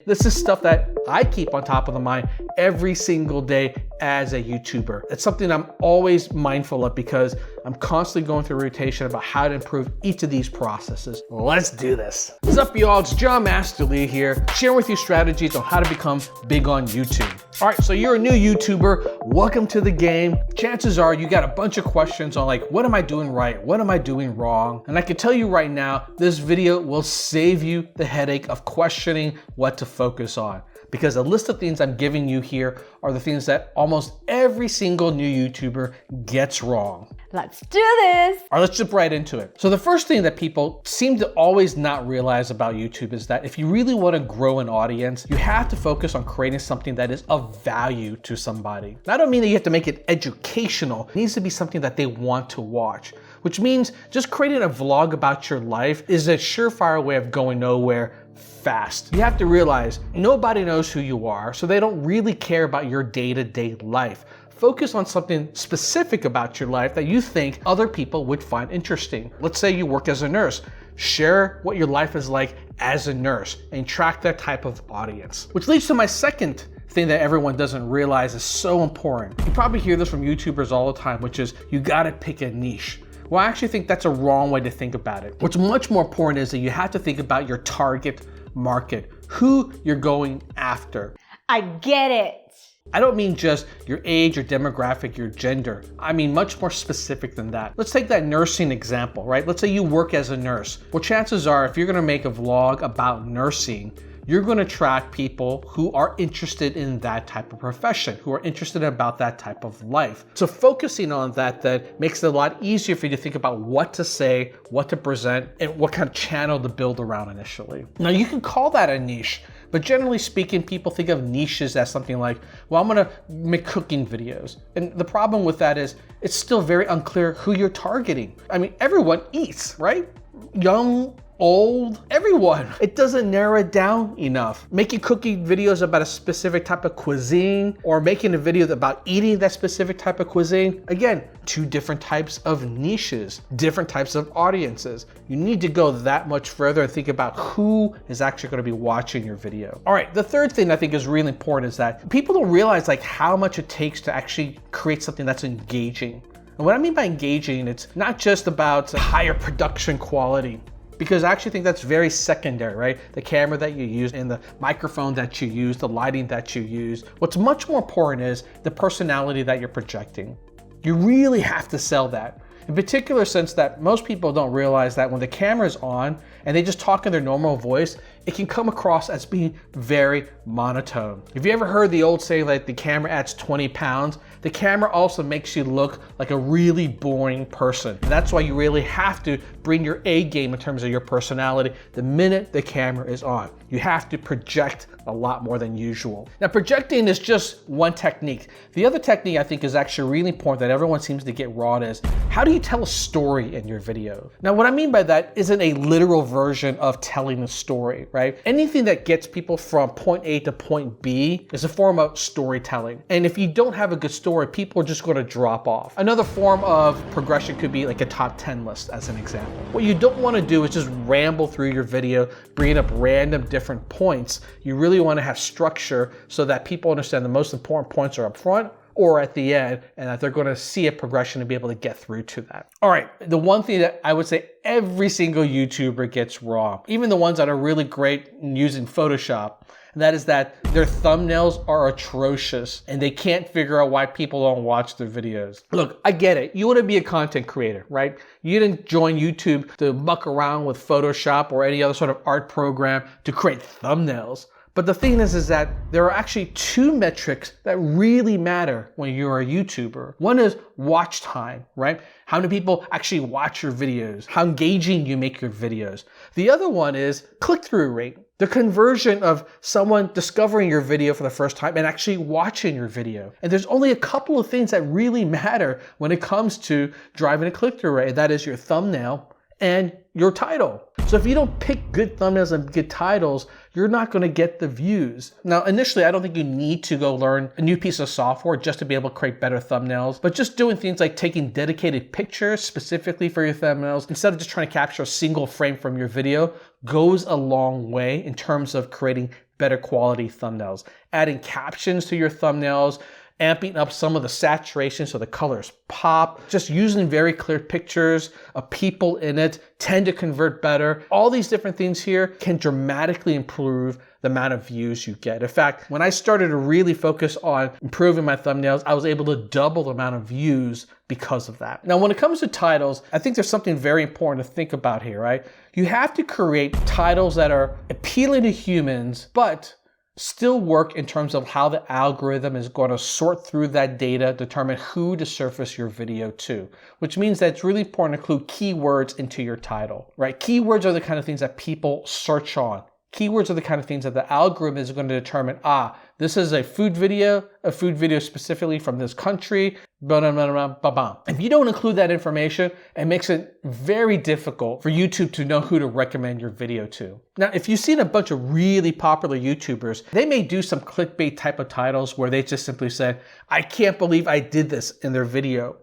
This is stuff that I keep on top of the mind every single day as a YouTuber. It's something I'm always mindful of because I'm constantly going through a rotation about how to improve each of these processes. Let's do this. What's up, y'all? It's John Masterly here, sharing with you strategies on how to become big on YouTube. All right, so you're a new YouTuber. Welcome to the game. Chances are you got a bunch of questions on like, what am I doing right? What am I doing wrong? And I can tell you right now, this video will save you the headache of questioning what to focus on. Because the list of things I'm giving you here are the things that almost every single new YouTuber gets wrong. Let's do this. All right, let's jump right into it. So the first thing that people seem to always not realize about YouTube is that if you really want to grow an audience, you have to focus on creating something that is of value to somebody. And I don't mean that you have to make it educational. It needs to be something that they want to watch, which means just creating a vlog about your life is a surefire way of going nowhere fast. You have to realize nobody knows who you are, so they don't really care about your day-to-day life. Focus on something specific about your life that you think other people would find interesting. Let's say you work as a nurse. Share what your life is like as a nurse and track that type of audience. Which leads to my second thing that everyone doesn't realize is so important. You probably hear this from YouTubers all the time, which is you gotta pick a niche. Well, I actually think that's a wrong way to think about it. What's much more important is that you have to think about your target market, who you're going after. I get it. I don't mean just your age, your demographic, your gender. I mean much more specific than that. Let's take that nursing example, right? Let's say you work as a nurse. Well, chances are if you're gonna make a vlog about nursing, you're gonna attract people who are interested in that type of profession, who are interested about that type of life. So focusing on that then makes it a lot easier for you to think about what to say, what to present, and what kind of channel to build around initially. Now you can call that a niche, but generally speaking, people think of niches as something like, well, I'm gonna make cooking videos. And the problem with that is it's still very unclear who you're targeting. I mean, everyone eats, right? Young, old, everyone. It doesn't narrow it down enough. Making cooking videos about a specific type of cuisine or making a video about eating that specific type of cuisine, again, two different types of niches, different types of audiences. You need to go that much further and think about who is actually going to be watching your video. All right, the third thing I think is really important is that people don't realize like how much it takes to actually create something that's engaging. And what I mean by engaging, it's not just about higher production quality, because I actually think that's very secondary, right? The camera that you use and the microphone that you use, the lighting that you use. What's much more important is the personality that you're projecting. You really have to sell that. In particular sense that most people don't realize that when the camera is on and they just talk in their normal voice, it can come across as being very monotone. Have you ever heard the old saying like the camera adds 20 pounds? The camera also makes you look like a really boring person. And that's why you really have to bring your A game in terms of your personality the minute the camera is on. You have to project a lot more than usual. Now, projecting is just one technique. The other technique I think is actually really important that everyone seems to get wrong is how do you tell a story in your video? Now, what I mean by that isn't a literal version of telling a story, right? Anything that gets people from point A to point B is a form of storytelling. And if you don't have a good story, people are just going to drop off. Another form of progression could be like a top 10 list as an example. What you don't want to do is just ramble through your video, bringing up random different points. You really want to have structure so that people understand the most important points are up front or at the end, and that they're going to see a progression and be able to get through to that. All right, the one thing that I would say every single YouTuber gets wrong, even the ones that are really great in using Photoshop, and that is that their thumbnails are atrocious and they can't figure out why people don't watch their videos. Look, I get it. You want to be a content creator, right? You didn't join YouTube to muck around with Photoshop or any other sort of art program to create thumbnails. But the thing is that there are actually two metrics that really matter when you're a YouTuber. One is watch time, right? How many people actually watch your videos? How engaging you make your videos? The other one is click-through rate. The conversion of someone discovering your video for the first time and actually watching your video. And there's only a couple of things that really matter when it comes to driving a click-through rate. That is your thumbnail and your title. So if you don't pick good thumbnails and good titles, you're not going to get the views. Now, initially, I don't think you need to go learn a new piece of software just to be able to create better thumbnails, but just doing things like taking dedicated pictures specifically for your thumbnails, instead of just trying to capture a single frame from your video, goes a long way in terms of creating better quality thumbnails. Adding captions to your thumbnails, amping up some of the saturation so the colors pop, just using very clear pictures of people in it tend to convert better. All these different things here can dramatically improve the amount of views you get. In fact, when I started to really focus on improving my thumbnails, I was able to double the amount of views because of that. Now, when it comes to titles, I think there's something very important to think about here, right? You have to create titles that are appealing to humans, but still work in terms of how the algorithm is going to sort through that data, determine who to surface your video to, which means that it's really important to include keywords into your title, right? Keywords are the kind of things that people search on. Keywords are the kind of things that the algorithm is going to determine, this is a food video specifically from this country, blah, blah, blah, blah, blah, blah. If you don't include that information, it makes it very difficult for YouTube to know who to recommend your video to. Now, if you've seen a bunch of really popular YouTubers, they may do some clickbait type of titles where they just simply say, I can't believe I did this in their video.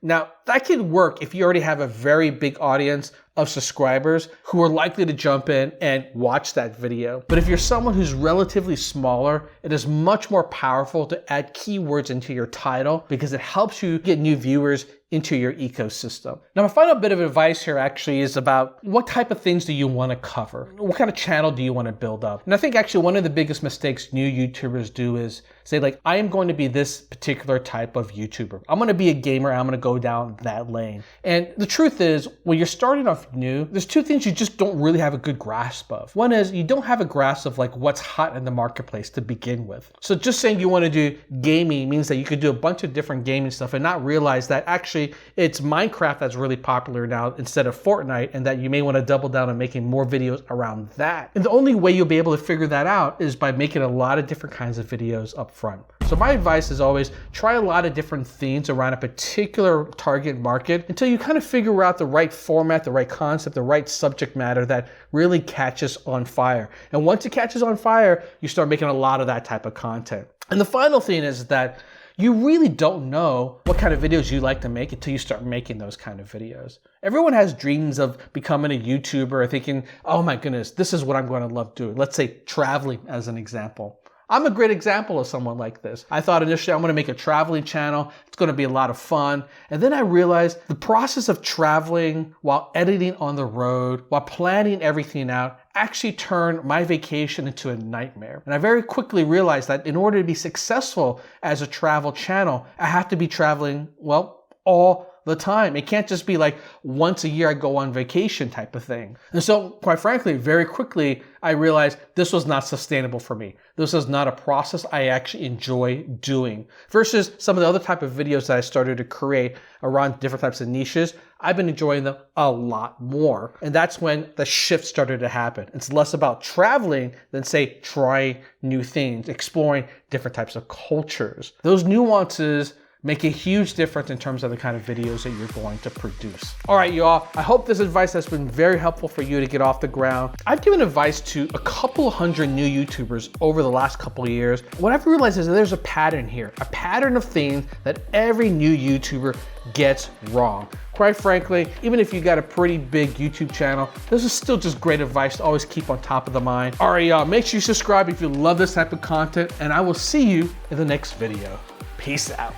Now, that can work if you already have a very big audience of subscribers who are likely to jump in and watch that video. But if you're someone who's relatively smaller, it is much more powerful to add keywords into your title because it helps you get new viewers into your ecosystem. Now, my final bit of advice here actually is about what type of things do you want to cover? What kind of channel do you want to build up? And I think actually one of the biggest mistakes new YouTubers do is say like, I am going to be this particular type of YouTuber. I'm going to be a gamer. I'm going to go down that lane. And the truth is, when you're starting off new, there's two things you just don't really have a good grasp of. One is you don't have a grasp of like what's hot in the marketplace to begin with. So just saying you want to do gaming means that you could do a bunch of different gaming stuff and not realize that actually it's Minecraft that's really popular now instead of Fortnite, and that you may want to double down on making more videos around that. And the only way you'll be able to figure that out is by making a lot of different kinds of videos up front. So my advice is always try a lot of different themes around a particular target market until you kind of figure out the right format, the right concept, the right subject matter that really catches on fire. And once it catches on fire, you start making a lot of that type of content. And the final thing is that you really don't know what kind of videos you like to make until you start making those kind of videos. Everyone has dreams of becoming a YouTuber or thinking, oh my goodness, this is what I'm going to love doing. Let's say traveling as an example. I'm a great example of someone like this. I thought initially I'm going to make a traveling channel. It's going to be a lot of fun. And then I realized the process of traveling while editing on the road, while planning everything out, actually turned my vacation into a nightmare. And I very quickly realized that in order to be successful as a travel channel, I have to be traveling, well, all the time. It can't just be like once a year I go on vacation type of thing. And so quite frankly, very quickly, I realized this was not sustainable for me. This is not a process I actually enjoy doing. Versus some of the other type of videos that I started to create around different types of niches, I've been enjoying them a lot more. And that's when the shift started to happen. It's less about traveling than say trying new things, exploring different types of cultures. Those nuances make a huge difference in terms of the kind of videos that you're going to produce. All right, y'all, I hope this advice has been very helpful for you to get off the ground. I've given advice to a couple hundred new YouTubers over the last couple of years. What I've realized is that there's a pattern here, a pattern of things that every new YouTuber gets wrong. Quite frankly, even if you got a pretty big YouTube channel, this is still just great advice to always keep on top of the mind. All right, y'all, make sure you subscribe if you love this type of content, and I will see you in the next video. Peace out.